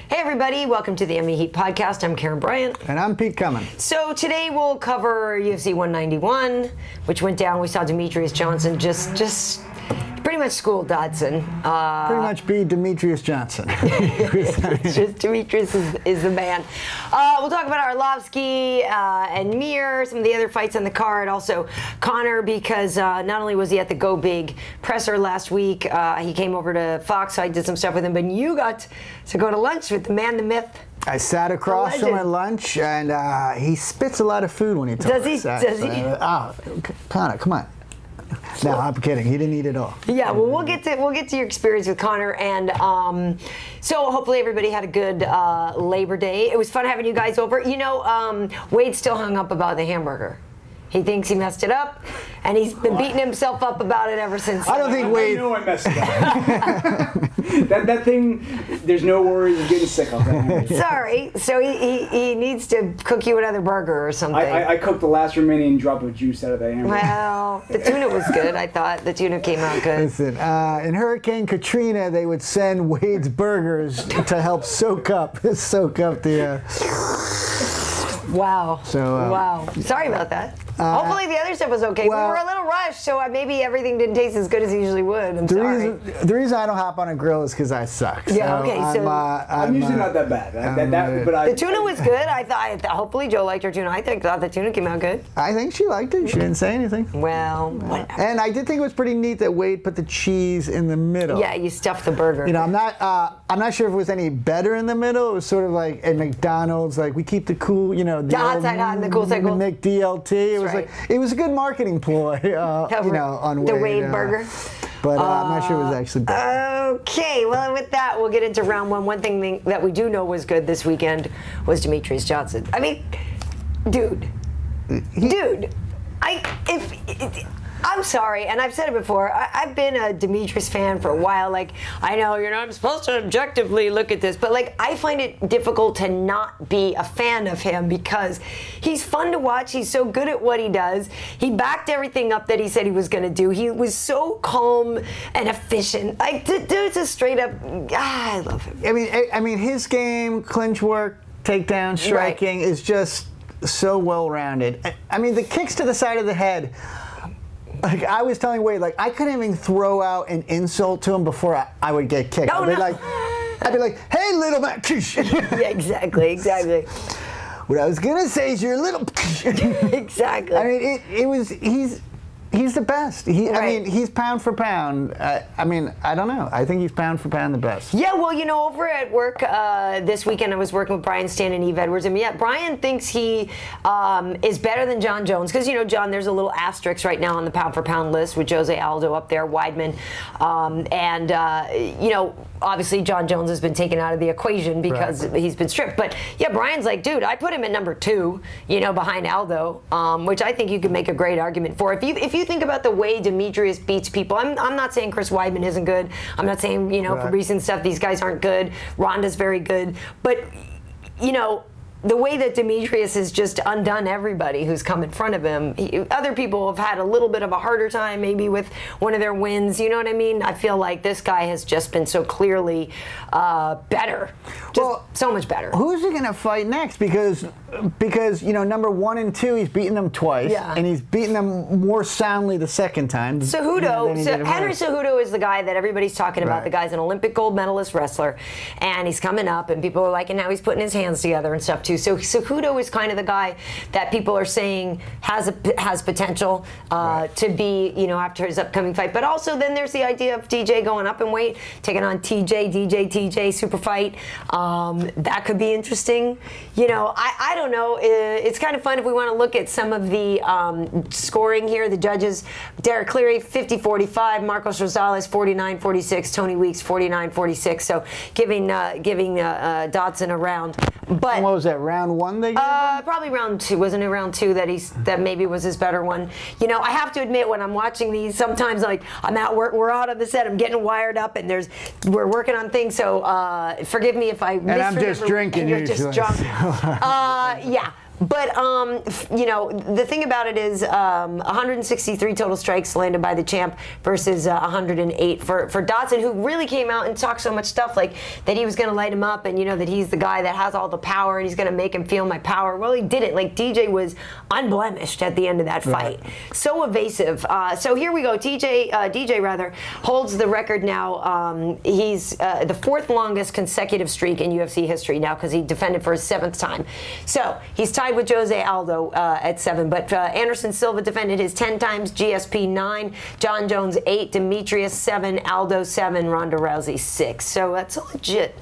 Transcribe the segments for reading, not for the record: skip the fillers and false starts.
Hey everybody, welcome to the MMA podcast. I'm Karyn Bryant. And I'm Pete Cummins. So today we'll cover UFC 191, which went down. We saw Demetrious Johnson just pretty much school Dodson. Pretty much be Demetrious Johnson. Just Demetrious is the man. We'll talk about Arlovsky and Mir, some of the other fights on the card. Also, Conor, because not only was he at the Go Big presser last week, he came over to Fox, so I did some stuff with him, but you got to go to lunch with the man, the myth. I sat across from my lunch, and he spits a lot of food when he talks. Does he? Does he? Conor, come on. No, I'm kidding. He didn't eat it all. Yeah, well, we'll get to your experience with Conor, and so hopefully everybody had a good Labor Day. It was fun having you guys over. You know, Wade's still hung up about the hamburger. He thinks he messed it up, and he's been beating himself up about it ever since. I don't think Wade. I know I messed it up. that thing, there's no worries of getting sick of that. Sorry. So he needs to cook you another burger or something. I cooked the last remaining drop of juice out of that hamburger. Well, the tuna was good. I thought the tuna came out good. Listen, in Hurricane Katrina, they would send Wade's burgers to help soak up the. Wow. So, wow. Sorry about that. Hopefully the other stuff was okay. Well, we were a little rushed, so maybe everything didn't taste as good as it usually would. I'm sorry. The reason I don't hop on a grill is because I suck. Yeah, okay. I'm usually not that bad. The tuna was good. I thought. Hopefully Joe liked her tuna. I thought the tuna came out good. I think she liked it. She didn't say anything. Well, whatever. And I did think it was pretty neat that Wade put the cheese in the middle. Yeah, you stuffed the burger. You know, I'm not sure if it was any better in the middle. It was sort of like at McDonald's, like we keep the cool, you know, the hot side hot and the cool side cool. McDLT. It was right. It was a good marketing ploy, you know, on Wade. The Wade burger. But I'm not sure it was actually better. Okay, well, with that, we'll get into round one. One thing that we do know was good this weekend was Demetrious Johnson. I mean, dude, I'm sorry, and I've said it before, I've been a Demetrious fan for a while. Like, I know you're not supposed to objectively look at this, but like, I find it difficult to not be a fan of him because he's fun to watch. He's so good at what he does. He backed everything up that he said he was going to do. He was so calm and efficient. Like, dude's a straight up, I love him. I mean, his game, clinch work, takedown, striking is just so well-rounded. I mean, the kicks to the side of the head. Like, I was telling Wade, like, I couldn't even throw out an insult to him before I would get kicked. I'd be like, hey, little man. Yeah, exactly. What I was going to say is you're a little. Exactly. I mean, he's the best. I mean, he's pound for pound. I mean, I don't know. I think he's pound for pound the best. Yeah, well, you know, over at work this weekend, I was working with Bryant Stan and Eve Edwards, and yeah, Brian thinks he is better than John Jones because, you know, John, there's a little asterisk right now on the pound for pound list with Jose Aldo up there, Weidman, you know, obviously John Jones has been taken out of the equation because he's been stripped. But yeah, Brian's like, dude, I put him at number 2, you know, behind Aldo, which I think you could make a great argument for. If you think about the way Demetrious beats people, I'm not saying Chris Weidman isn't good. I'm not saying, you know, for recent stuff, these guys aren't good. Ronda's very good. But, you know, the way that Demetrious has just undone everybody who's come in front of him, other people have had a little bit of a harder time maybe with one of their wins, you know what I mean? I feel like this guy has just been so clearly better, so much better. Who's he going to fight next? Because you know, number 1 and 2, he's beaten them twice, and he's beaten them more soundly the second time. Cejudo, Henry Cejudo is the guy that everybody's talking about. The guy's an Olympic gold medalist wrestler, and he's coming up, and people are like, and now he's putting his hands together and stuff too. So Cejudo is kind of the guy that people are saying has potential to be, you know, after his upcoming fight. But also then there's the idea of DJ going up in weight, taking on TJ super fight. That could be interesting. You know, I don't know. It's kind of fun if we want to look at some of the scoring here. The judges: Derek Cleary 50-45, Marcos Rosales 49-46, Tony Weeks 49-46. So giving Dodson a round. But and what was that, round 1 they gave him? Probably round 2. Wasn't it round 2 that maybe was his better one? You know, I have to admit, when I'm watching these, sometimes like I'm at work, we're out on the set, I'm getting wired up, and we're working on things. So forgive me if I misremember. And I'm just drinking and you're usually. Just drunk. Yeah. But, you know, the thing about it is 163 total strikes landed by the champ versus 108 for Dodson, who really came out and talked so much stuff like that he was going to light him up and, you know, that he's the guy that has all the power and he's going to make him feel my power. Well, he didn't. Like, DJ was unblemished at the end of that fight. Right. So evasive. So here we go. DJ rather holds the record now. He's the 4th longest consecutive streak in UFC history now because he defended for his 7th time. So he's tied with Jose Aldo at 7, but Anderson Silva defended his 10 times, GSP 9, John Jones 8, Demetrius 7, Aldo 7, Ronda Rousey 6. So that's a legit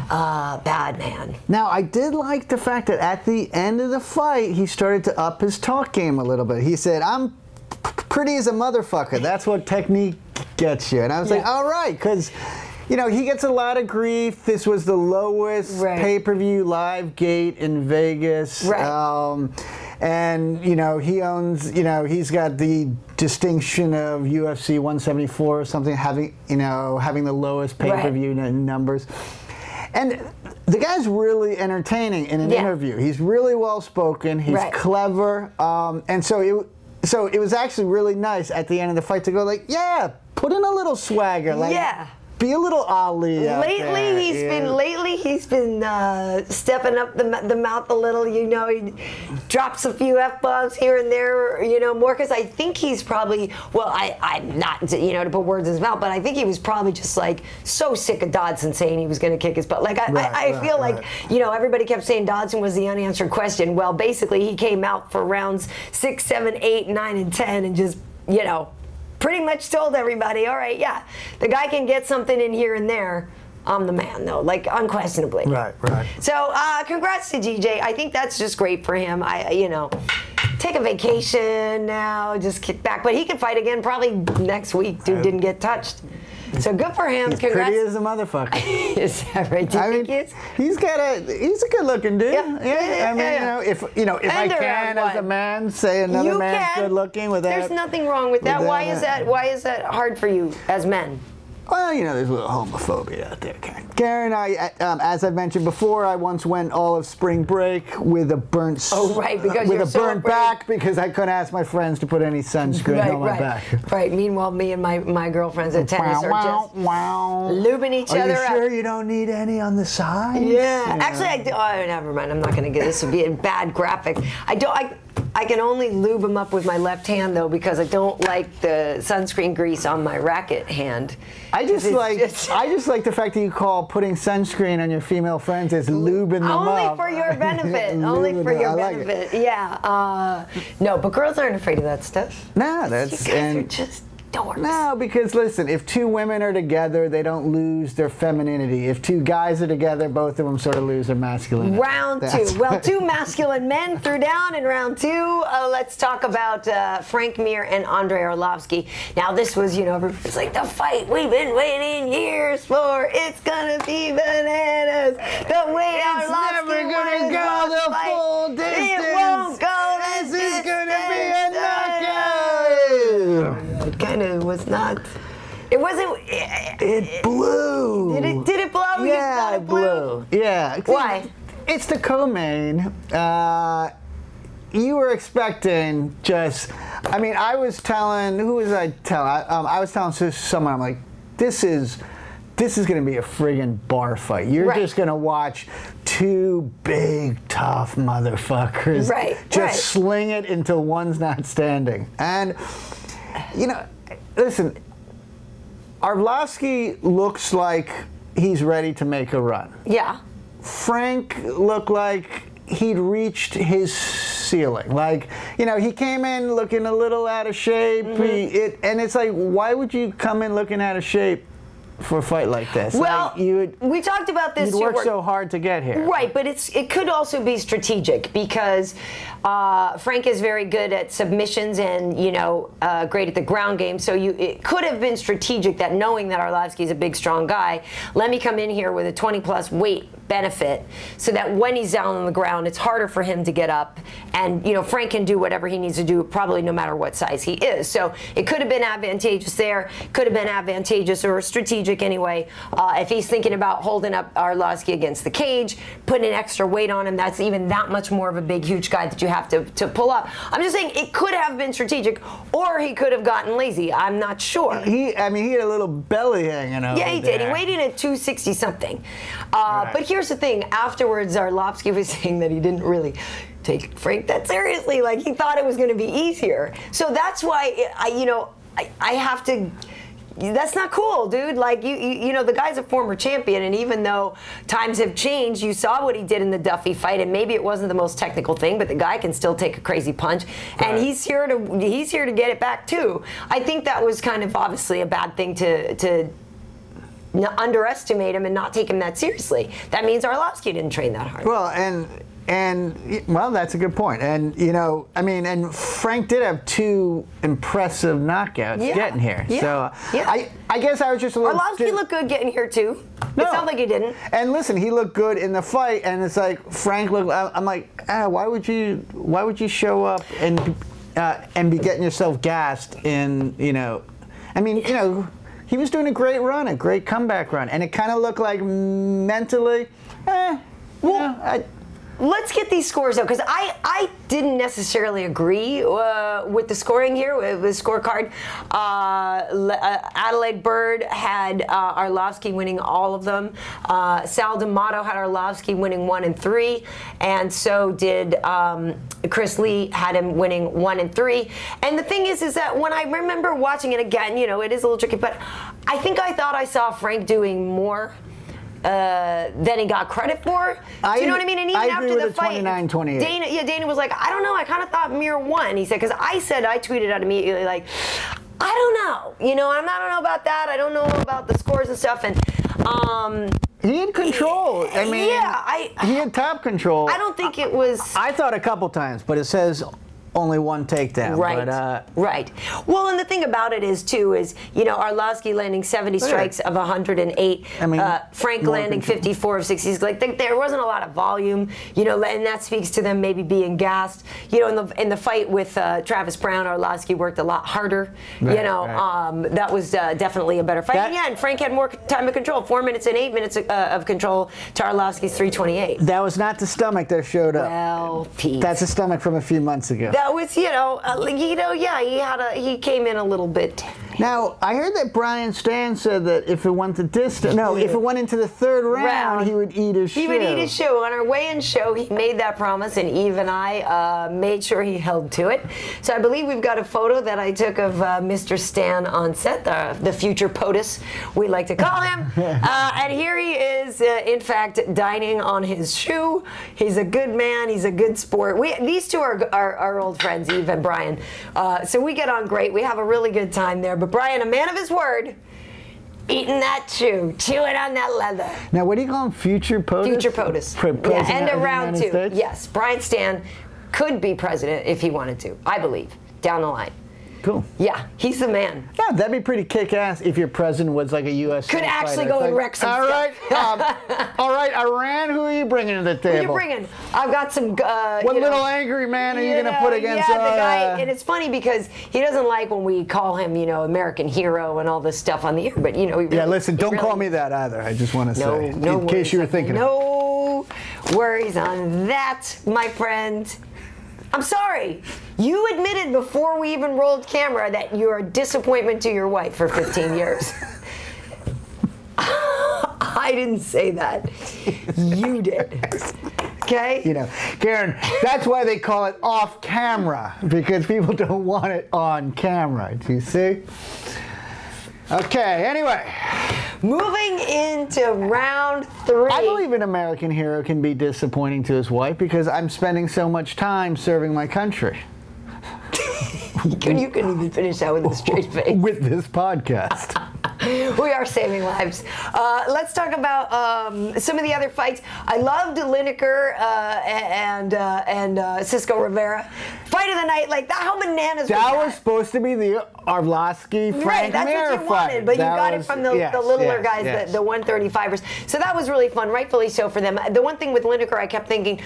bad man. Now, I did like the fact that at the end of the fight, he started to up his talk game a little bit. He said, I'm pretty as a motherfucker. That's what technique gets you. And I was like, all right, because... You know, he gets a lot of grief. This was the lowest pay-per-view live gate in Vegas. Right. And, you know, he owns, you know, he's got the distinction of UFC 174 or something, having the lowest pay-per-view numbers. And the guy's really entertaining in an interview. He's really well-spoken. He's clever. And so it was actually really nice at the end of the fight to go like, yeah, put in a little swagger. Like, be a little Ali. Lately he's been stepping up the mouth a little. You know, he drops a few F-bombs here and there. You know, more because I think he's probably. Well, I'm not to put words in his mouth, but I think he was probably just like so sick of Dodson saying he was going to kick his butt. Like I feel like you know everybody kept saying Dodson was the unanswered question. Well, basically he came out for rounds 6, 7, 8, 9, and 10 and just pretty much told everybody, all right, the guy can get something in here and there. I'm the man, though, like unquestionably. Right. So, congrats to DJ. I think that's just great for him. Take a vacation now, just kick back. But he can fight again probably next week. Dude didn't get touched. So good for him. He's congrats. Pretty as a motherfucker. Is that right? Do you think he is? He's a good-looking dude. If I can, as a man, say another man's good-looking without. There's nothing wrong with that. Why is that hard for you as men? Well, there's a little homophobia out there, Karyn. Karyn, as I've mentioned before, I once went all of spring break with a burnt back because I couldn't ask my friends to put any sunscreen on my back. Right. Meanwhile, me and my girlfriends at tennis are just lubing each other up. Are you sure you don't need any on the side? Yeah. Actually, I do. Oh, never mind. I'm not going to get this. Would be a bad graphic. I can only lube them up with my left hand, though, because I don't like the sunscreen grease on my racket hand. I just like the fact that you call putting sunscreen on your female friends as lubing them up. Only for your benefit. Only for your benefit. Yeah. No, but girls aren't afraid of that stuff. No, you guys are just dorks. No, because listen, if two women are together, they don't lose their femininity. If two guys are together, both of them sort of lose their masculinity. Round 2. Well, 2 masculine men threw down in round 2. Let's talk about Frank Mir and Andrei Arlovski. Now, this was, it's like the fight we've been waiting years for. It's gonna be bananas. The way Arlovski never gonna go the full distance. It won't go the distance. This is gonna be a knockout. It kind of was not. It wasn't. It blew. Did it blow? Yeah, it blew. Yeah. Why? It's the co-main. You were expecting I was telling. Who was I telling? I was telling someone. I'm like, this is going to be a friggin' bar fight. You're just going to watch 2 big, tough motherfuckers just sling it until one's not standing. And, listen, Arlovski looks like he's ready to make a run. Yeah. Frank looked like he'd reached his ceiling. Like, he came in looking a little out of shape. And it's like, why would you come in looking out of shape for a fight like this? Well, we talked about this. You'd work so hard to get here. Right, but it could also be strategic because Frank is very good at submissions and, great at the ground game. So it could have been strategic that knowing that Arlovski is a big, strong guy, let me come in here with a 20-plus weight benefit so that when he's down on the ground, it's harder for him to get up. And, Frank can do whatever he needs to do, probably no matter what size he is. So it could have been advantageous there, could have been advantageous or strategic anyway. If he's thinking about holding up Arlovski against the cage, putting an extra weight on him, that's even that much more of a big, huge guy that you have to pull up. I'm just saying it could have been strategic, or he could have gotten lazy. I'm not sure. He had a little belly hanging over. Yeah, he did. He weighed in at 260 something. But here's the thing. Afterwards, Arlovski was saying that he didn't really take Frank that seriously. Like, he thought it was going to be easier. So that's why I have to. That's not cool, dude. Like, the guy's a former champion, and even though times have changed, you saw what he did in the Duffy fight, and maybe it wasn't the most technical thing, but the guy can still take a crazy punch, and he's here to get it back too. I think that was kind of obviously a bad thing to underestimate him and not take him that seriously. That means Arlovski didn't train that hard. Well, well, that's a good point. And and Frank did have 2 impressive knockouts getting here. Yeah. So I guess I was just a little. Arlovski looked good getting here too. No. It sounds like he didn't. And listen, he looked good in the fight, and it's like Frank looked. I'm like, why would you show up and be getting yourself gassed in he was doing a great run, a great comeback run, and it kind of looked like mentally, let's get these scores out, because I didn't necessarily agree with the scoring here, with the scorecard. Adelaide Bird had Arlovski winning all of them. Sal D'Amato had Arlovski winning 1 and 3, and so did Chris Lee, had him winning 1 and 3. And the thing is that when I remember watching it again, it is a little tricky, but I thought I saw Frank doing more than he got credit for. Do you know what I mean? And even after the fight, 29-28. Dana was like, I don't know, I kind of thought Mir won. He said, because I tweeted out immediately, like, I don't know. I don't know about that. I don't know about the scores and stuff. And he had control. He had top control. I don't think it was. I thought a couple times, but it says only 1 takedown. Right. But, right. Well, and the thing about it is Arlovski landing 70 strikes of 108. Frank landing 54 of 60. Like, there wasn't a lot of volume. And that speaks to them maybe being gassed. In the fight with Travis Brown, Arlovski worked a lot harder. Right. That was definitely a better fight. And Frank had more time of control. 4 minutes and 8 minutes of control to Arlovski's 3:28. That was not the stomach that showed up. Well, Pete. That's the stomach from a few months ago. That was, he came in a little bit. Now, I heard that Bryant Stan said that if it went to if it went into the 3rd round, he would eat his shoe. He would eat his shoe. On our weigh-in show, he made that promise, and Eve and I made sure he held to it. So I believe we've got a photo that I took of Mr. Stan on set, the future POTUS, we like to call him. And here he is, in fact, dining on his shoe. He's a good man. He's a good sport. These two are old friends, Eve and Brian. So we get on great. We have a really good time there. But Brian, a man of his word, eating that shoe, chewing on that leather. Now, what do you call him? Future POTUS? Future POTUS. End of round 2. Yes, Brian Stan could be president if he wanted to, I believe, down the line. Cool. Yeah, he's the man. Yeah, that'd be pretty kick-ass if your president was like a U.S. Could actually go and wreck some stuff. All right, Iran, who are you bringing to the table? Who are you bringing? I've got some... what little angry man are you going to put against... Yeah, the guy... And it's funny because he doesn't like when we call him, American hero and all this stuff on the air, but, he really... Yeah, listen, don't call me that either. I just want to say, in case you were thinking... No worries on that, my friend. I'm sorry. You admitted before we even rolled camera that you're a disappointment to your wife for 15 years. I didn't say that. You did. Okay? Karyn, that's why they call it off camera, because people don't want it on camera. Do you see? Okay, anyway. Moving into round 3. I believe an American hero can be disappointing to his wife because I'm spending so much time serving my country. You couldn't even finish that with a straight face. With this podcast. We are saving lives. Let's talk about some of the other fights. I loved Lineker and Cisco Rivera. Fight of the night, like that. How bananas that was supposed to be the Arlovsky Frank that's Mir what you wanted, but you got it from the littler guys, the 135ers. So that was really fun, rightfully so for them. The one thing with Lineker, I kept thinking,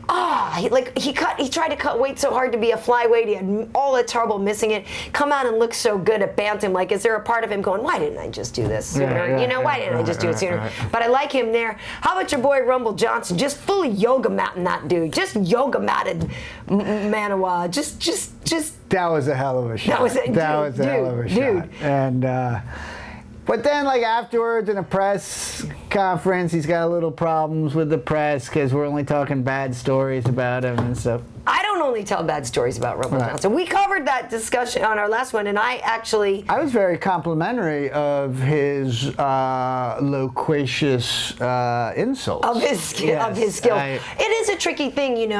he tried to cut weight so hard to be a flyweight. He had all the trouble missing it. Come out and look so good at bantam. Like, is there a part of him going, why didn't I just do this sooner? Why didn't I just do it sooner? But I like him there. How about your boy Rumble Johnson? Just fully yoga matting that dude. Just yoga matted Manawa. Just. That was a hell of a shot. That was a hell of a shot. And. But then, like, afterwards in a press conference, he's got a little problems with the press because we're only talking bad stories about him and stuff. I don't only tell bad stories about Rumble Johnson. We covered that discussion on our last one, and I was very complimentary of his loquacious insults. Of his skill. It is a tricky thing,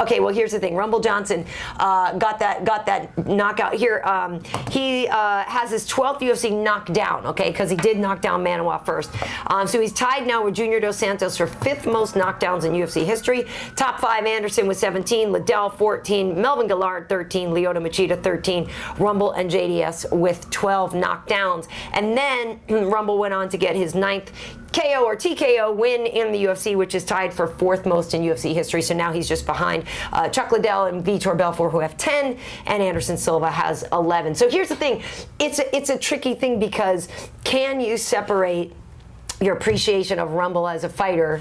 okay, well, here's the thing. Rumble Johnson got that knockout here. He has his 12th UFC knockdown, okay, because he did knock down Manawa first. So he's tied now with Junior Dos Santos for 5th most knockdowns in UFC history. Top 5, Anderson with 17, Liddell 14, Melvin Gillard 13, Lyoto Machida 13, Rumble and JDS with 12 knockdowns. And then Rumble went on to get his 9th KO or TKO win in the UFC, which is tied for 4th most in UFC history. So now he's just behind Chuck Liddell and Vitor Belfort, who have 10, and Anderson Silva has 11. So here's the thing. It's a tricky thing because can you separate your appreciation of Rumble as a fighter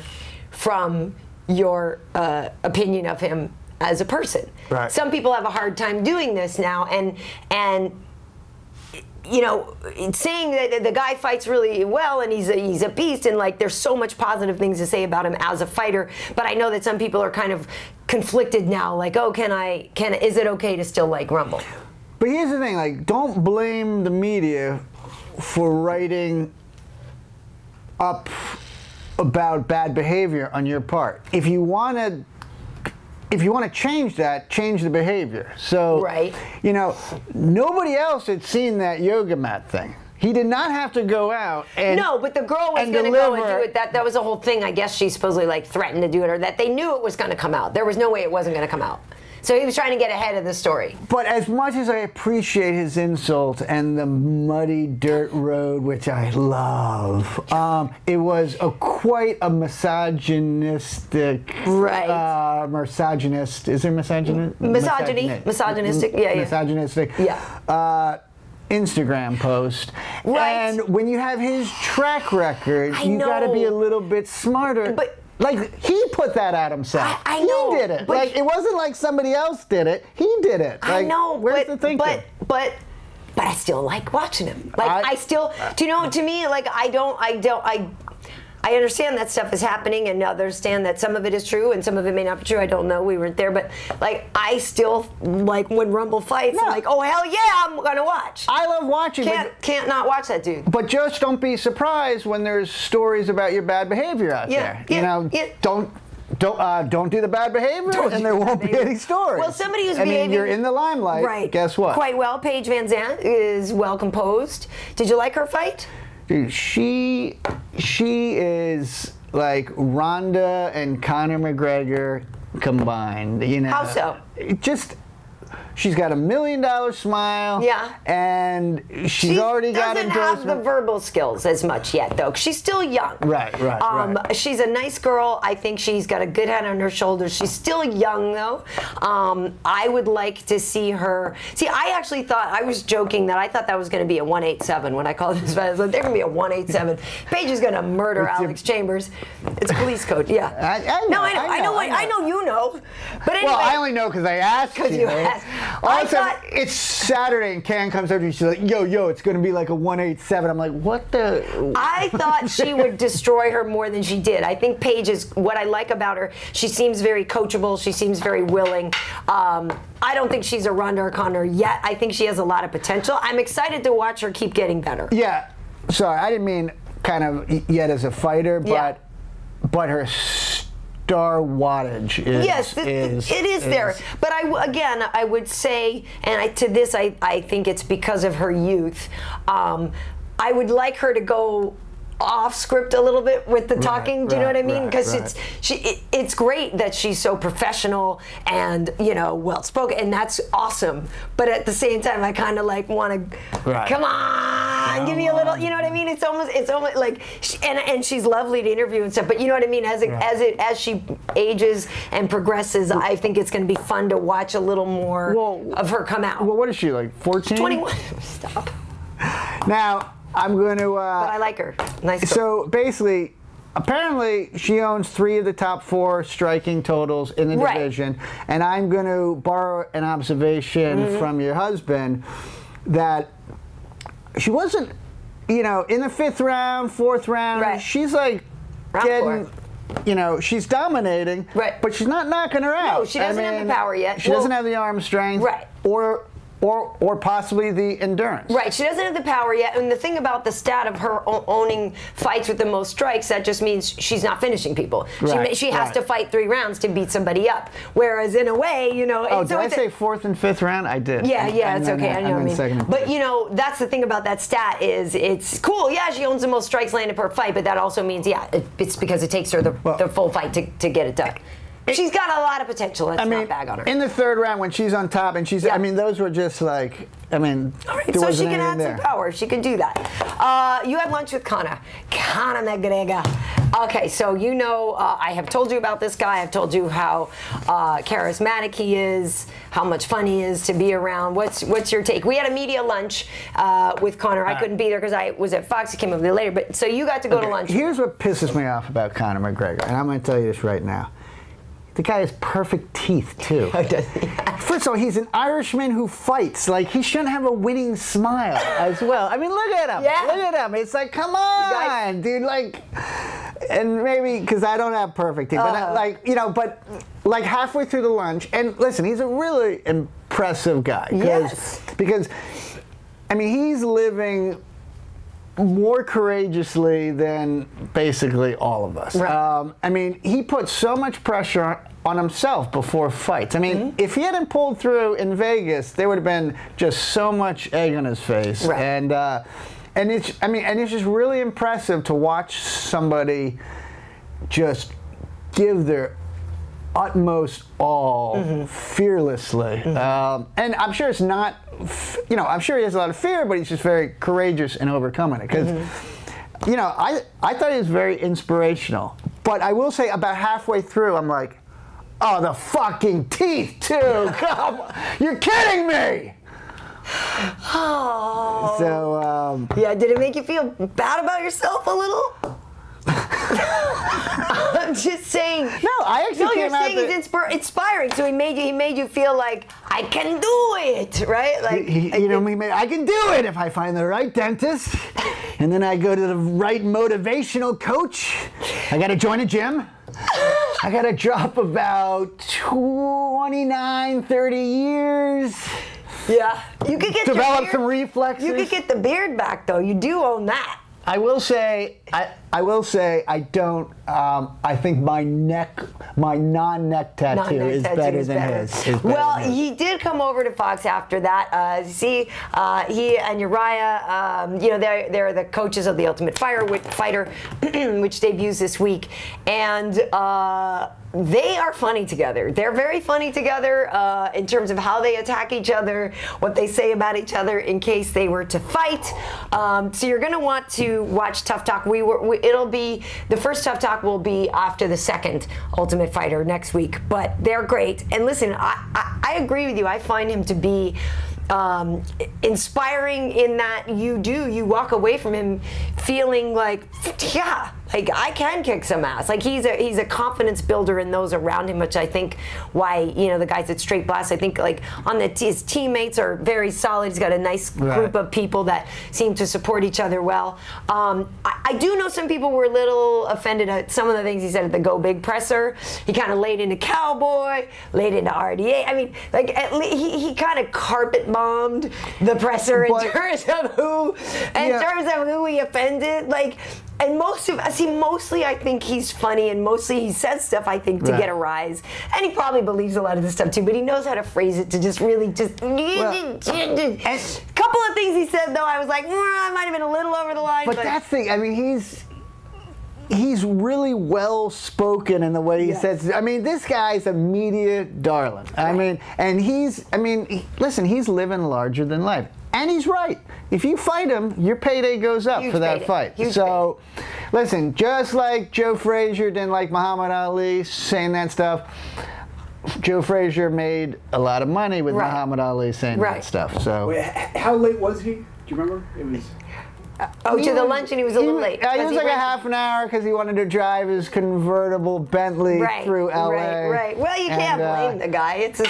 from your opinion of him as a person? Right. Some people have a hard time doing this now, and saying that the guy fights really well and he's a beast, and like there's so much positive things to say about him as a fighter, but I know that some people are kind of conflicted now, like, oh, is it okay to still like Rumble? But here's the thing, like, don't blame the media for writing up about bad behavior on your part. If you want to change that, change the behavior. So, nobody else had seen that yoga mat thing. He did not have to go out and no, but the girl was going to go and do it. That was the whole thing. I guess she supposedly like threatened to do it, or that they knew it was going to come out. There was no way it wasn't going to come out. So he was trying to get ahead of the story. But as much as I appreciate his insult and the muddy dirt road, which I love, it was quite a misogynistic... Right. Misogynist. Is there misogynist? Misogynistic. Yeah. Misogynistic. Yeah. Instagram post. Right. And when you have his track record, you got to be a little bit smarter. But... like, he put that out himself. I know. He did it. Like, it wasn't like somebody else did it. He did it. Like, I know. Where's the thinking? But I still like watching him. Like, I still, to me, like, I understand that stuff is happening, and understand that some of it is true and some of it may not be true. I don't know. We weren't there. But, like, I still, like, when Rumble fights, I'm like, oh, hell yeah, I'm going to watch. I love watching. Can't not watch that dude. But just don't be surprised when there's stories about your bad behavior out there. Don't do the bad behavior, and there won't be any stories. Well, somebody who's behaving... you're in the limelight, right. Guess what? Quite well. Paige Van Zandt is well composed. Did you like her fight? Dude, she is like Ronda and Conor McGregor combined. How so? She's got $1 million smile. Yeah. And she's already got endorsement. She doesn't have the verbal skills as much yet, though. She's still young. Right. She's a nice girl. I think she's got a good head on her shoulders. She's still young, though. I would like to see her. See, I actually thought, I was joking that I thought that was going to be a 187 when I called this fight. I was like, they're going to be a 187. Paige is going to murder Alex Chambers. It's police code. Yeah. I know you know. But anyway. Well, I only know because I asked you. Because you asked. All of a sudden, it's Saturday and Karyn comes over to me. She's like, yo, it's going to be like a 187. I'm like, what the? I thought she would destroy her more than she did. I think Paige is, what I like about her, she seems very coachable. She seems very willing. I don't think she's a Ronda or Conor yet. I think she has a lot of potential. I'm excited to watch her keep getting better. Yeah. Sorry, I didn't mean kind of yet as a fighter, but her star wattage is. Yes, it is there. But I would say, and I think it's because of her youth. I would like her to go off script a little bit with the talking. Do you know what I mean? Because it's great that she's so professional and well spoken, and that's awesome. But at the same time, I kind of like want to come on, give me a little. You know what I mean? It's almost like, and she's lovely to interview and stuff. But you know what I mean? As she ages and progresses, I think it's going to be fun to watch a little more of her come out. Well, what is she, like 14? 21. Stop. Now, I'm going to... but I like her. Nice girl. So, basically, apparently, she owns 3 of the top 4 striking totals in the division. And I'm going to borrow an observation from your husband that she wasn't, in the 5th round, 4th round, she's like getting... she's dominating, but she's not knocking her out. No, she doesn't have the power yet. She doesn't have the arm strength. Or possibly the endurance. Right, she doesn't have the power yet. And the thing about the stat of her owning fights with the most strikes, that just means she's not finishing people. She has to fight 3 rounds to beat somebody up. Whereas in a way, Oh, did I say 4th and 5th round? I did. Yeah, it's okay. I know what I mean. But that's the thing about that stat is it's cool. Yeah, she owns the most strikes landed per fight, but that also means it's because it takes her the full fight to get it done. She's got a lot of potential. Let's not bag on her. In the 3rd round, when she's on top, and she's, those were just like, all right, so she can add some power. She can do that. You had lunch with Conor McGregor. Okay, so I have told you about this guy. I've told you how charismatic he is, how much fun he is to be around. What's your take? We had a media lunch with Conor. I couldn't be there because I was at Fox. He came over there later. But so you got to go to lunch. Here's what pisses me off about Conor McGregor, and I'm going to tell you this right now. The guy has perfect teeth, too. First of all, he's an Irishman who fights. Like, he shouldn't have a winning smile as well. I mean, look at him. Yeah. Look at him. It's like, come on, dude. Like, and maybe, because I don't have perfect teeth. But, but halfway through the lunch, and listen, he's a really impressive guy. Because, he's living more courageously than basically all of us. He put so much pressure on himself before fights. If he hadn't pulled through in Vegas, there would have been just so much egg on his face. And it's just really impressive to watch somebody just give their utmost all fearlessly. And I'm sure it's not, I'm sure he has a lot of fear, but he's just very courageous in overcoming it. Because, I thought he was very inspirational. But I will say about halfway through, I'm like, oh, the fucking teeth, too. Come on. You're kidding me. Oh. So, did it make you feel bad about yourself a little? I'm just saying. No, I actually you're saying he's inspiring. So he made you feel like I can do it, right? Like I can do it if I find the right dentist, and then I go to the right motivational coach. I got to join a gym. I got to drop about 29, 30 years. Yeah, you could get develop some reflexes. You could get the beard back though. You do own that. I will say, I don't. I think my non-neck tattoo is better than his. Well, he did come over to Fox after that. He and Uriah, they're the coaches of the Ultimate Fighter, which debuts this week, and they are funny together. They're very funny together in terms of how they attack each other, what they say about each other in case they were to fight. So you're going to want to watch Tough Talk. It'll be the first Tough Talk will be after the second Ultimate Fighter next week. But they're great. And listen, I agree with you. I find him to be inspiring in that you walk away from him feeling like, yeah, like I can kick some ass. Like he's a confidence builder in those around him, which I think why the guys at Straight Blast, I think like his teammates are very solid. He's got a nice group of people that seem to support each other well. I do know some people were a little offended at some of the things he said at the Go Big presser. He kind of laid into Cowboy, laid into RDA. I mean, like he kind of carpet bombed the presser in terms of who he offended. Like, And mostly I think he's funny, and mostly he says stuff, I think, to get a rise. And he probably believes a lot of this stuff too, but he knows how to phrase it to just really just... A couple of things he said, though, I was like, I might have been a little over the line. But that's the... I mean, he's really well spoken in the way he says. I mean, this guy's a media darling. I mean, and listen, he's living larger than life. And he's right. If you fight him, your payday goes up for that fight. So, listen, just like Joe Frazier didn't like Muhammad Ali saying that stuff, Joe Frazier made a lot of money with Muhammad Ali saying that stuff. So, wait, how late was he? Do you remember? It was... to the luncheon, he was a little late. He was like a half an hour because he wanted to drive his convertible Bentley through LA. Right. Well, you can't blame the guy. It's a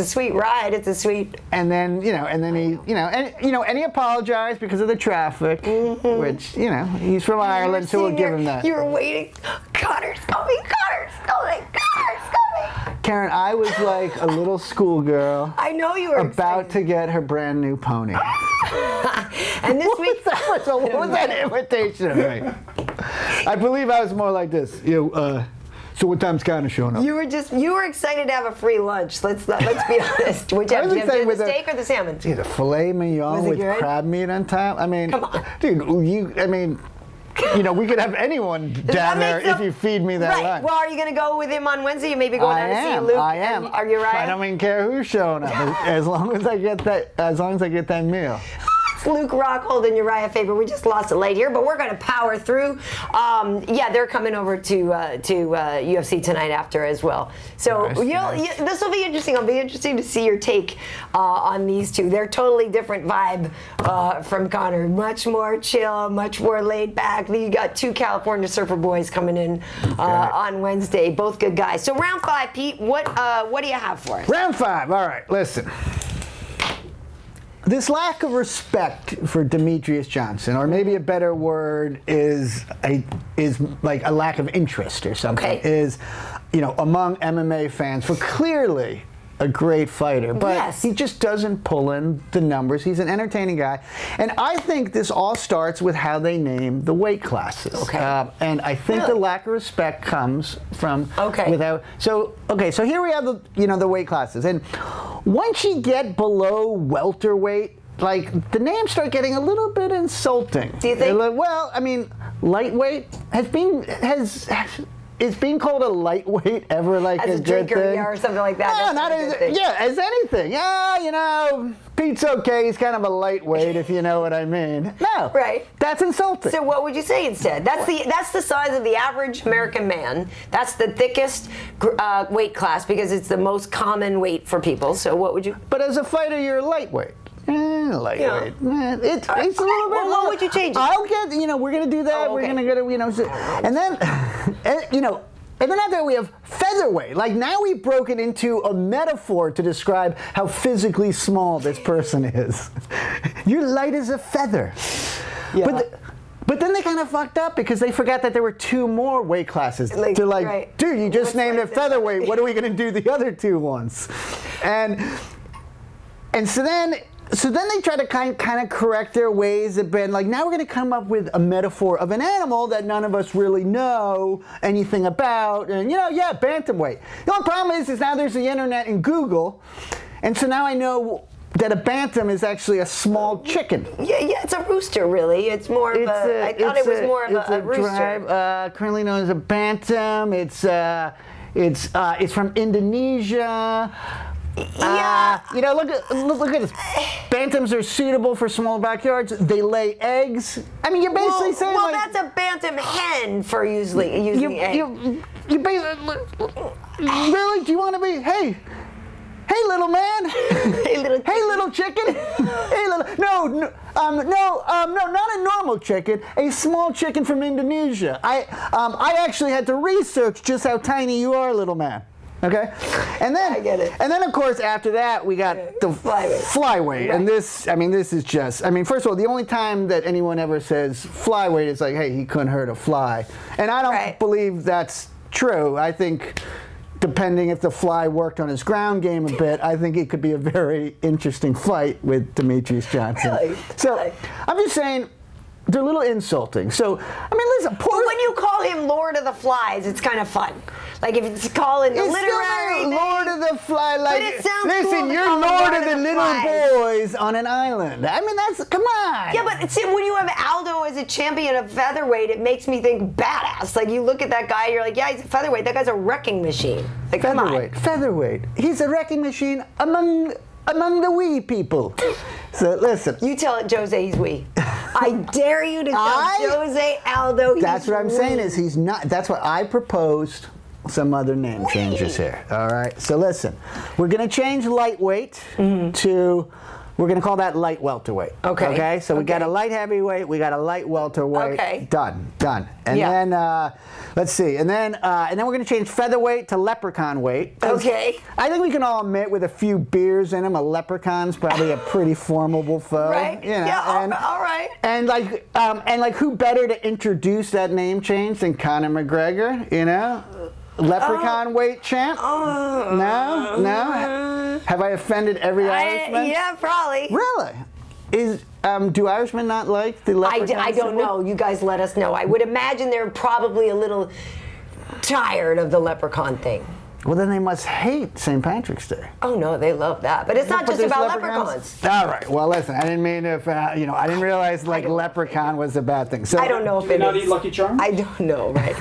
sweet ride. It's a sweet. And then he apologized because of the traffic, which he's from Ireland, so we'll give him that. You were waiting. Connor's coming. Connor's coming. Karyn, I was like a little schoolgirl. I know you were about to get her brand new pony. And this week, what was that imitation of me? I believe I was more like this. So what time's Connor showing up? You were excited to have a free lunch. Let's be honest. Which did you have the steak or the salmon? The filet mignon with crab meat on top. I mean, come on, dude. We could have anyone down there if you feed me that lunch. Well, are you going to go with him on Wednesday? You maybe going down to see Luke. I am. Are you right? I don't even care who's showing up, as long as I get that meal. Luke Rockhold and Uriah Faber. We just lost it late here, but we're going to power through. They're coming over to UFC tonight after as well. So this will be interesting. It'll be interesting to see your take on these two. They're totally different vibe from Conor. Much more chill, much more laid back. You got two California surfer boys coming in on Wednesday. Both good guys. So round 5, Pete. What do you have for us? Round 5. All right. Listen. This lack of respect for Demetrius Johnson, or maybe a better word is like a lack of interest or something, is among MMA fans for clearly a great fighter, but he just doesn't pull in the numbers. He's an entertaining guy, and I think this all starts with how they name the weight classes. And I think the lack of respect comes from without. So here we have the weight classes, and once you get below welterweight, like the names start getting a little bit insulting. Do you think? Well, I mean, lightweight is being called a lightweight ever like as a good thing? Or something like that? No, not as as anything. Pete's okay. He's kind of a lightweight, if you know what I mean. No, that's insulting. So what would you say instead? That's the size of the average American man. That's the thickest weight class because it's the most common weight for people. So what would you? But as a fighter, you're a lightweight. Lightweight. It's a little bit. Well, what would you change it? I'll get. We're gonna do that. We're gonna go to. And then, and then after we have featherweight. Like now we've broken into a metaphor to describe how physically small this person is. You're light as a feather. Yeah. But then they kind of fucked up because they forgot that there were 2 more weight classes. They're like, dude, you just named it featherweight. What are we gonna do the other 2 ones? And so then they try to kind of correct their ways. They've been like, now we're going to come up with a metaphor of an animal that none of us really know anything about. And, bantamweight. The only problem is now there's the internet and Google. And so now I know that a bantam is actually a small chicken. Yeah, it's a rooster, really. It's more of I thought it was more of a rooster. Currently known as a bantam. It's from Indonesia. Look at this. Bantams are suitable for small backyards. They lay eggs. I mean, you're basically saying that's a bantam hen for using eggs. You basically really? Do you want to be? Hey, little man. Hey, little chicken. Hey, little. No, not a normal chicken. A small chicken from Indonesia. I actually had to research just how tiny you are, little man. Okay, and then I get it. And then of course after that we got the flyweight, and this is just. First of all, the only time that anyone ever says flyweight is like, hey, he couldn't hurt a fly, and I don't believe that's true. I think, depending if the fly worked on his ground game a bit, I think it could be a very interesting fight with Demetrius Johnson. Really? So I'm just saying. they're a little insulting. So, I mean, listen, but when you call him Lord of the Flies, it's kind of fun. Like if it's calling the literary still Lord of the Fly, like, but it sounds listen, cool to you're call him Lord of the little Flies. boys on an island. I mean, that's, come on. Yeah, but see, when you have Aldo as a champion of featherweight, it makes me think badass. Like you look at that guy, you're like, yeah, he's a featherweight. That guy's a wrecking machine. Like, come on. Featherweight. He's a wrecking machine among the wee people. So listen. You tell it, Jose, he's wee. I dare you to tell Jose Aldo he's That's what I'm wee. saying is he's not. That's what I proposed. Some other name changes here. All right. So listen, we're going to change lightweight to. We're going to call that light welterweight. Okay. Okay. So we got a light heavyweight. We got a light welterweight. Okay. Done. And then let's see. And then we're going to change featherweight to leprechaun weight. Okay. I think we can all admit, with a few beers in him, a leprechaun's probably a pretty formidable foe. Right. You know, Yeah. and, all right. And like who better to introduce that name change than Conor McGregor? You know. Leprechaun weight champ? No? Have I offended every Irishman? Yeah, probably. Really? Do Irishmen not like the leprechaun? I don't know. You guys let us know. I would imagine they're probably a little tired of the leprechaun thing. Well, then they must hate St. Patrick's Day. Oh no, they love that. But it's not just about leprechauns. All right. Well, listen. I didn't mean if I didn't realize like leprechaun was a bad thing. So I don't know if Do it you not is. eat Lucky Charms? I don't know, right?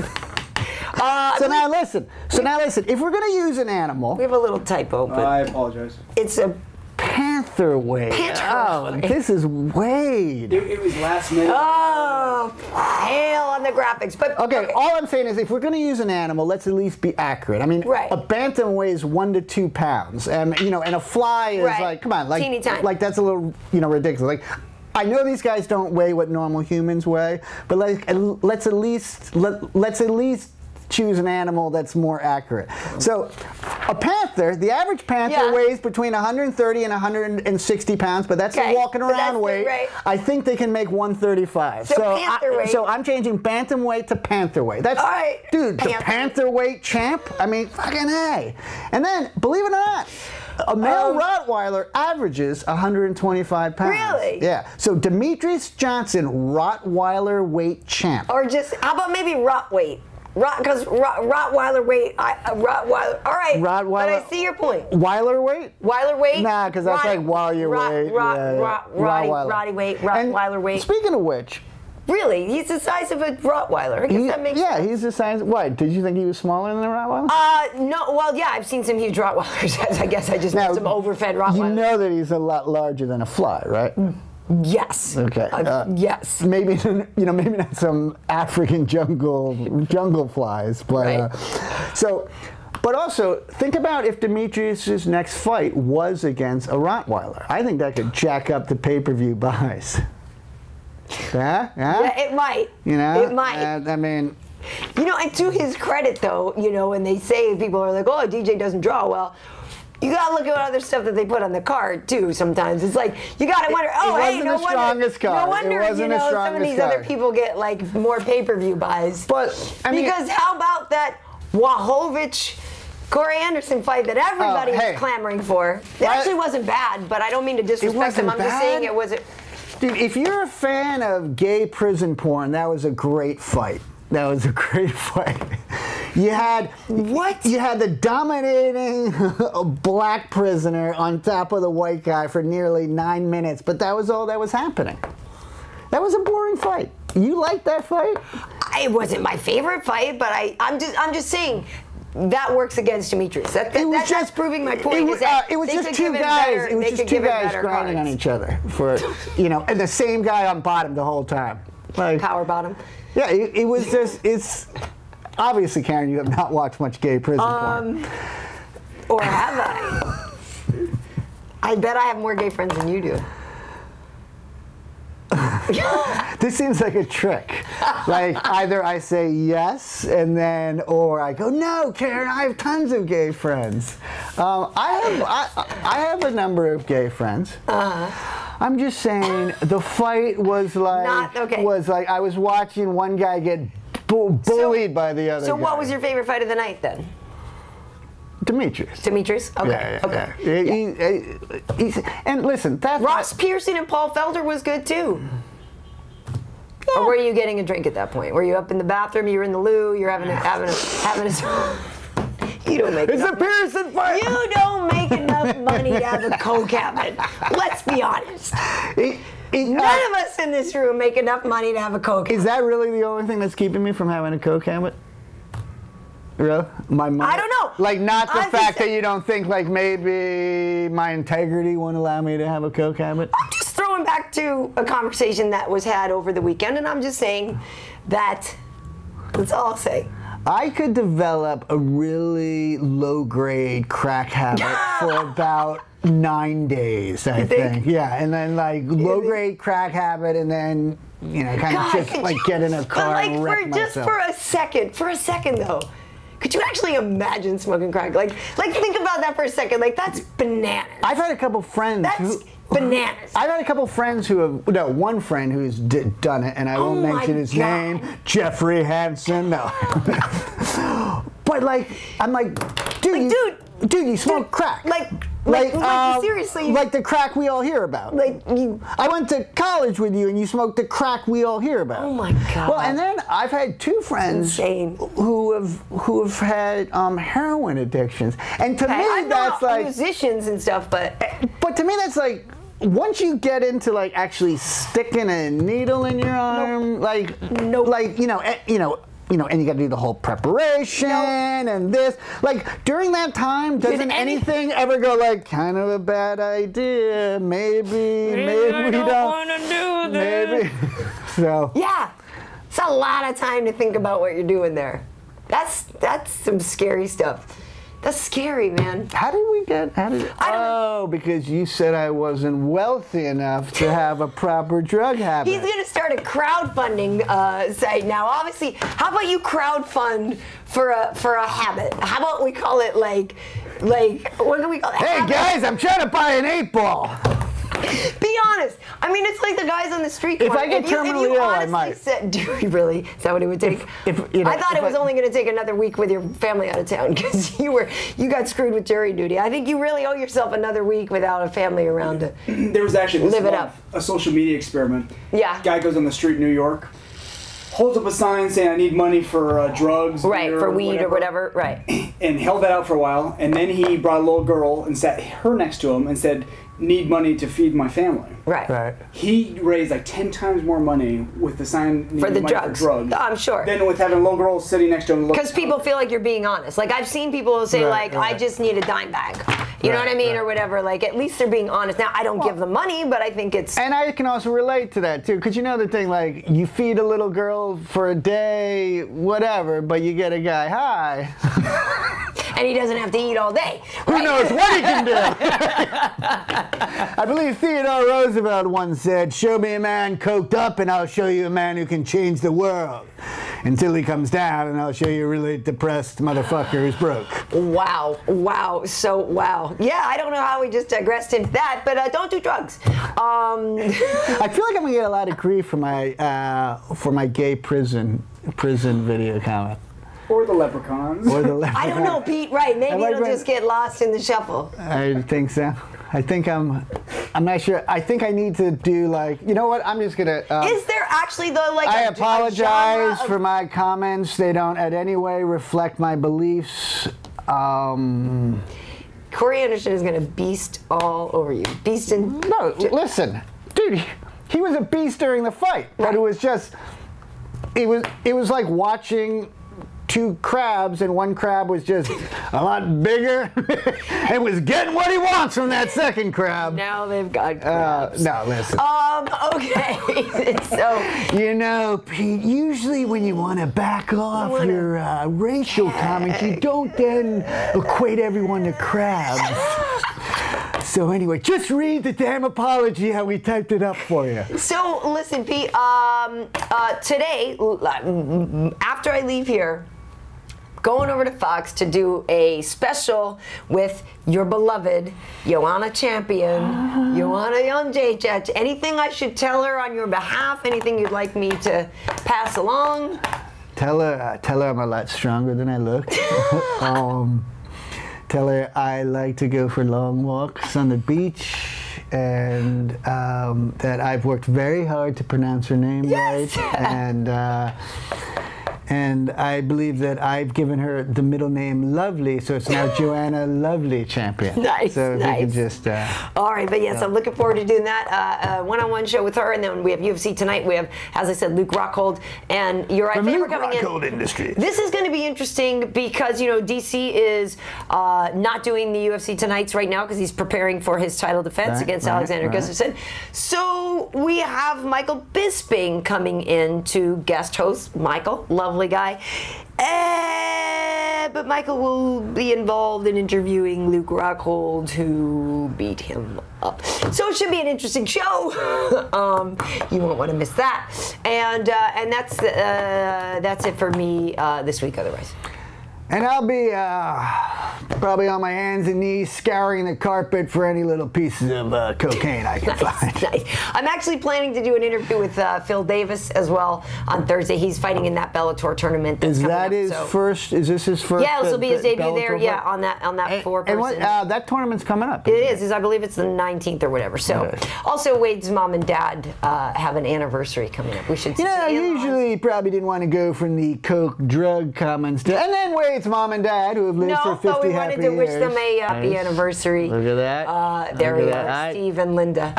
So now listen. If we're going to use an animal, We have a little typo, but I apologize. it's a panther weight. Panther weight. This is Wade. It was last minute. hail on the graphics. But Okay, all I'm saying is if we're going to use an animal, let's at least be accurate. I mean, Right. a bantam weighs 1 to 2 pounds, and and a fly is Right. like, come on, like, Teeny tiny. like that's a little, ridiculous. Like, I know these guys don't weigh what normal humans weigh, but like, let's at least choose an animal that's more accurate. So, a panther, the average panther weighs between 130 and 160 pounds, but that's a walking around weight. Right. I think they can make 135. So panther weight. So I'm changing bantam weight to panther weight. That's All right. dude, the Panther. panther weight champ. I mean, fucking A. And then, believe it or not, a male Rottweiler averages 125 pounds. Really? Yeah. So Demetrius Johnson, Rottweiler weight champ. Or just, how about maybe rot weight? Because Rottweiler weight, Rottweiler, all right. Rottweiler. But I see your point. Weiler weight? Weiler weight? Nah, because that's like Weiler weight. Rottweiler. Roddy weight, And Rottweiler weight. Speaking of which, Really? He's the size of a Rottweiler. I guess that makes sense. yeah, he's the size. What? Did you think he was smaller than a Rottweiler? No, well, yeah, I've seen some huge Rottweilers. I guess I just met some overfed Rottweilers. You know that he's a lot larger than a fly, right? Yes. Okay. Yes. Maybe maybe not some African jungle flies, but Right. But also think about if Demetrius's next fight was against a Rottweiler. I think that could jack up the pay-per-view buys. Yeah. Yeah, it might. It might. I mean. And to his credit, though, when they say people are like, "Oh, DJ doesn't draw well." You gotta look at other stuff that they put on the card too. Sometimes it's like you gotta wonder. Oh, hey, no wonder. Strongest card. No wonder It wasn't the some of these strongest other card. people get like more pay-per-view buys. But I mean, because how about that Wachowicz Corey Anderson fight that everybody was clamoring for? It actually wasn't bad, but I don't mean to disrespect them. I'm just saying it wasn't. Dude, if you're a fan of gay prison porn, that was a great fight. That was a great fight. You had You had the dominating black prisoner on top of the white guy for nearly 9 minutes, but that was all that was happening. That was a boring fight. You liked that fight? It wasn't my favorite fight, but I'm just saying. That works against Demetrius. That's just proving my point. It was just two guys. It was just two guys grinding on each other for, and the same guy on bottom the whole time. Like power bottom. Yeah, it was just. It's obviously, Karyn, you have not watched much gay prison porn. Or have I? I bet I have more gay friends than you do. This seems like a trick. Like either I say yes or I go, no, Karyn, I have tons of gay friends. I have a number of gay friends. I'm just saying the fight was like I was watching one guy get bullied by the other. So guy. what was your favorite fight of the night then? Demetrius. Demetrius? Okay. Yeah. And listen, Ross Pearson and Paul Felder was good too. Or were you getting a drink at that point? Were you up in the bathroom? You were in the loo. You're having a. You don't make. It's enough a Pearson fight. You don't make enough money to have a Coke habit. Let's be honest. None of us in this room make enough money to have a Coke habit. Is that really the only thing that's keeping me from having a Coke habit? Really? My money? I don't know. Like, not the fact that you don't think, like, maybe my integrity won't allow me to have a Coke habit? I'm just throwing back to a conversation that was had over the weekend, and I'm just saying that, that's all I'll say. I could develop a really low-grade crack habit for about 9 days, I think. Yeah, and then, like, low-grade crack habit, and then, you know, kind of just, like, get in a car and wreck myself. Just for a second, though. Could you actually imagine smoking crack? Like think about that for a second. Like, that's bananas. I've had a couple friends. That's bananas. I've had a couple friends who have, no, one friend who's done it, and I won't mention his name, Jeffrey Hansen. No. But, like, I'm like, dude, you smoke crack. Like, seriously. Like the crack we all hear about. I went to college with you and you smoked the crack we all hear about. Oh my God. Well, and then I've had two friends who have had heroin addictions. And to me, that's like musicians and stuff, but to me, that's like, once you get into, like, actually sticking a needle in your arm, like, you know, and you got to do the whole preparation and this. Like, during that time, doesn't anything ever go like, kind of a bad idea? Maybe we don't want to do this. Maybe. So. Yeah, it's a lot of time to think about what you're doing there. That's some scary stuff. That's scary, man. How did we get? I don't know. Because you said I wasn't wealthy enough to have a proper drug habit. He's going to start a crowdfunding site now. Obviously, how about you crowdfund for a habit? How about we call it like what do we call it? Hey guys, I'm trying to buy an 8-ball. Be honest. I mean, it's like the guys on the street corner. If I get terminally ill, I might. Do you really? Is that what it would take? I thought it was only going to take another week with your family out of town because you got screwed with jury duty. I think you really owe yourself another week without a family around to There was actually live it up. A social media experiment. Yeah. Guy goes on the street in New York, holds up a sign saying, "I need money for drugs." Right, for weed or whatever. Right. And held that out for a while, and then he brought a little girl and sat her next to him and said, "Need money to feed my family." Right. He raised like 10 times more money with the sign for the drugs. I'm sure. Than with having a little girl sitting next to him. Because people feel like you're being honest. Like, I've seen people say, I just need a dime bag. You know what I mean? Or whatever. Like, at least they're being honest. Now, I don't give them money, but I think it's... And I can also relate to that, too. Because you know the thing, like, you feed a little girl for a day, whatever, but you get a guy, hi. And he doesn't have to eat all day. Who knows what he can do? I believe Theodore Roosevelt once said, "Show me a man coked up and I'll show you a man who can change the world. Until he comes down and I'll show you a really depressed motherfucker who's broke." Wow. So, wow. Yeah, I don't know how we just digressed into that, but don't do drugs. I feel like I'm going to get a lot of grief for my gay prison video comment. Or the leprechauns. I don't know, Pete. Right? Maybe it'll just get lost in the shuffle. I think so. I think I'm not sure. I think I need to do, like, you know what? I'm just gonna. Is there actually though, like? I apologize for my comments. They don't in any way reflect my beliefs. Corey Anderson is gonna beast all over you. No, listen, dude. He was a beast during the fight, but it was just. It was like watching two crabs, and one crab was just a lot bigger and was getting what he wants from that second crab. Now they've got crabs. No, listen. Okay. So, you know, Pete, usually when you want to back off your racial comments, you don't then equate everyone to crabs. So anyway, just read the damn apology how we typed it up for you. So listen, Pete, today, after I leave here, going over to Fox to do a special with your beloved Joanna Champion, Joanna Jędrzejczyk. Anything I should tell her on your behalf? Anything you'd like me to pass along? Tell her I'm a lot stronger than I look. Tell her I like to go for long walks on the beach and that I've worked very hard to pronounce her name right, and I believe that I've given her the middle name Lovely, so it's now Joanna Lovely Champion. Nice, so if nice. you can just... all right, but yes, I'm looking forward to doing that one-on-one show with her, and then we have UFC tonight. We have, as I said, Luke Rockhold and Uriah Faber coming in. Rockhold Industries. This is going to be interesting because, you know, DC is not doing the UFC tonights right now because he's preparing for his title defense against Alexander Gustafsson. So we have Michael Bisping coming in to guest host. Michael, lovely guy. But Michael will be involved in interviewing Luke Rockhold, who beat him up. So it should be an interesting show. You won't want to miss that. And that's it for me this week. Otherwise. And I'll be probably on my hands and knees scouring the carpet for any little pieces of cocaine I can find. Nice. I'm actually planning to do an interview with Phil Davis as well on Thursday. He's fighting in that Bellator tournament. That's is that up, his first? Is this his first? Yeah, this will be his debut Bellator there. Yeah, on that four-person. And what, that tournament's coming up. It is. I believe it's the 19th or whatever. So, also Wade's mom and dad have an anniversary coming up. We should. You know, usually he probably didn't want to go from the coke drug comments to, and then Wade's mom and dad who have lived for 50 we happy wanted to wish years. them a happy anniversary. Look at that. There we are, Steve and Linda.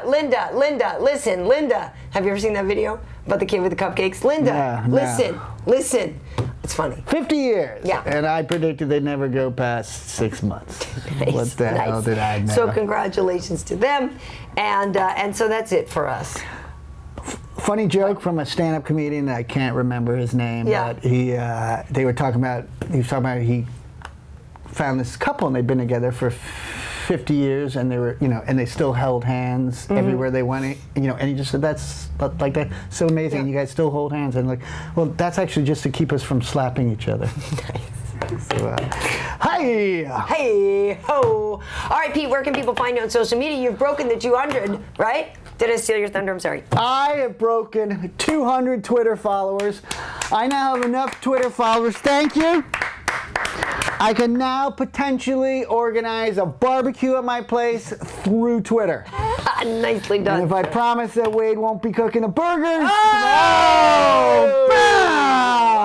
Linda, listen, Linda. Have you ever seen that video about the kid with the cupcakes? Linda, listen. It's funny. 50 years. Yeah. And I predicted they'd never go past 6 months. Nice, what the hell did I know? So congratulations to them. And so that's it for us. Funny joke from a stand-up comedian. I can't remember his name, but he was talking about he found this couple and they'd been together for 50 years and they were, you know, and they still held hands everywhere they went, you know, and he just said, that's like that, so amazing, you guys still hold hands. And like, well, that's actually just to keep us from slapping each other. Nice. So, hey ho. All right, Pete, where can people find you on social media? You've broken the 200, right? Did I steal your thunder? I'm sorry. I have broken 200 Twitter followers. I now have enough Twitter followers. Thank you. I can now potentially organize a barbecue at my place through Twitter. Nicely done. And if I promise that Wade won't be cooking the burgers,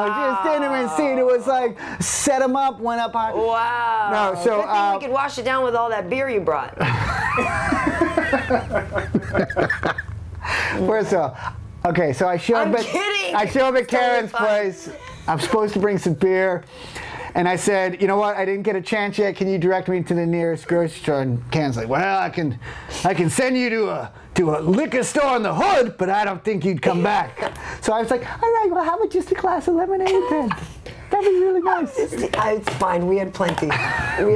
just didn't even see it. It was like, set them up, went up high. Wow. No, so good thing we could wash it down with all that beer you brought. First of all, okay, so I show up at Karyn's place. I'm supposed to bring some beer. And I said, you know what? I didn't get a chance yet. Can you direct me to the nearest grocery store? And Karen's like, well, I can send you to a liquor store on the hood, but I don't think you'd come back. So I was like, all right, well, how about just a glass of lemonade then? That'd be really nice. It's fine. We had plenty. So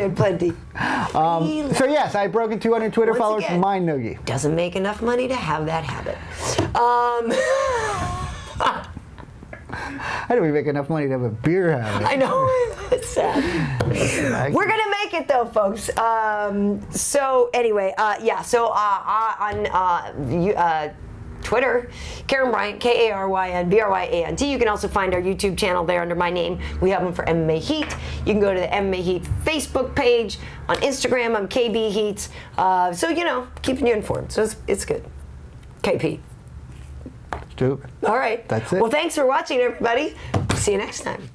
yes, I've broken 200 Twitter followers. My noogie doesn't make enough money to have that habit. How do we make enough money to have a beer habit? I know. It's sad. We're going to make it, though, folks. So, anyway, so on Twitter, Karyn Bryant, Karyn Bryant. You can also find our YouTube channel there under my name. We have them for MMA Heat. You can go to the MMA Heat Facebook page. On Instagram, I'm KB Heats. So, you know, keeping you informed. So it's good. KP. Stupid. All right. That's it. Well, thanks for watching, everybody. See you next time.